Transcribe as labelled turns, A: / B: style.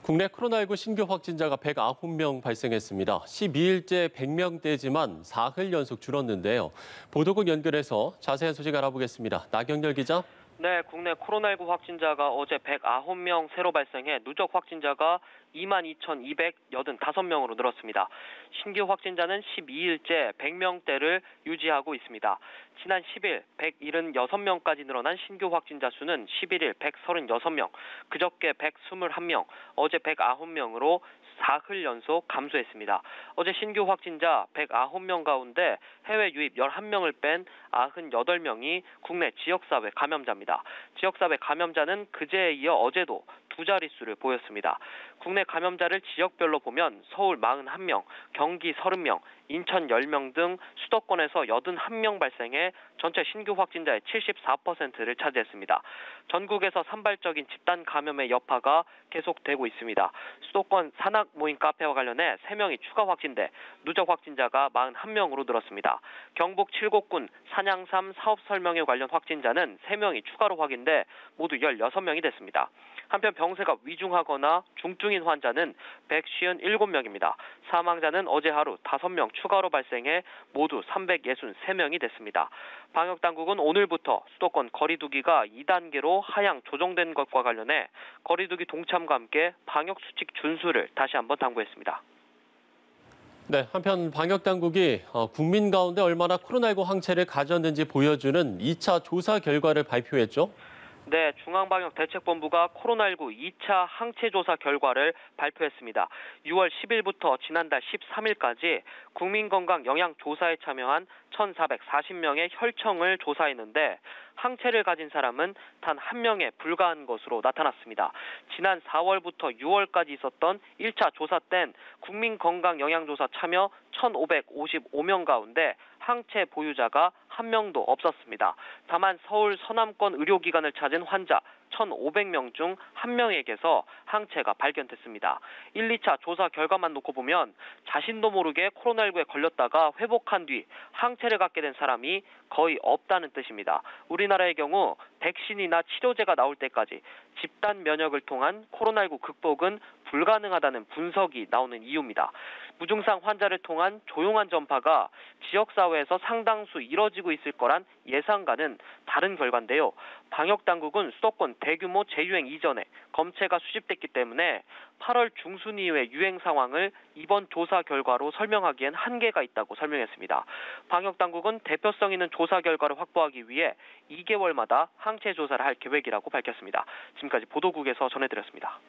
A: 국내 코로나19 신규 확진자가 109명 발생했습니다. 12일째 100명대지만 사흘 연속 줄었는데요. 보도국 연결해서 자세한 소식 알아보겠습니다. 나경열 기자.
B: 네, 국내 코로나19 확진자가 어제 109명 새로 발생해 누적 확진자가 22,285명으로 늘었습니다. 신규 확진자는 12일째 100명대를 유지하고 있습니다. 지난 10일 176명까지 늘어난 신규 확진자 수는 11일 136명, 그저께 121명, 어제 109명으로 사흘 연속 감소했습니다. 어제 신규 확진자 109명 가운데 해외 유입 11명을 뺀 98명이 국내 지역사회 감염자입니다. 지역사회 감염자는 그제에 이어 어제도 두 자릿수를 보였습니다. 국내 감염자를 지역별로 보면 서울 41명, 경기 30명, 인천 10명 등 수도권에서 81명 발생해 전체 신규 확진자의 74%를 차지했습니다. 전국에서 산발적인 집단 감염의 여파가 계속되고 있습니다. 수도권 산악 모임 카페와 관련해 3명이 추가 확진돼 누적 확진자가 41명으로 늘었습니다. 경북 7곳군 산양삼 사업 설명회 관련 확진자는 3명이 추가로 확인돼 모두 16명이 됐습니다. 한편 병세가 위중하거나 중증인 환자는 157명입니다. 사망자는 어제 하루 5명 추가로 발생해 모두 363명이 됐습니다. 방역당국은 오늘부터 수도권 거리두기가 2단계로 하향 조정된 것과 관련해 거리두기 동참과 함께 방역수칙 준수를 다시 한번 당부했습니다.
A: 네, 한편 방역당국이 국민 가운데 얼마나 코로나19 항체를 가졌는지 보여주는 2차 조사 결과를 발표했죠.
B: 네, 중앙방역대책본부가 코로나19 2차 항체조사 결과를 발표했습니다. 6월 10일부터 지난달 13일까지 국민건강영양조사에 참여한 1,440명의 혈청을 조사했는데 항체를 가진 사람은 단 1명에 불과한 것으로 나타났습니다. 지난 4월부터 6월까지 있었던 1차 조사 땐 국민건강영양조사 참여 1,555명 가운데 항체 보유자가 1명도 없었습니다. 다만 서울 서남권 의료기관을 찾은 환자 1,500명 중 1명에게서 항체가 발견됐습니다. 1, 2차 조사 결과만 놓고 보면 자신도 모르게 코로나19에 걸렸다가 회복한 뒤 항체를 갖게 된 사람이 거의 없다는 뜻입니다. 우리나라의 경우 백신이나 치료제가 나올 때까지 집단 면역을 통한 코로나19 극복은 불가능하다는 분석이 나오는 이유입니다. 무증상 환자를 통한 조용한 전파가 지역사회에서 상당수 이뤄지고 있을 거란 예상과는 다른 결과인데요. 방역당국은 수도권 대규모 재유행 이전에 검체가 수집됐기 때문에 8월 중순 이후의 유행 상황을 이번 조사 결과로 설명하기엔 한계가 있다고 설명했습니다. 방역당국은 대표성 있는 조사 결과를 확보하기 위해 2개월마다 항체 조사를 할 계획이라고 밝혔습니다. 지금까지 보도국에서 전해드렸습니다.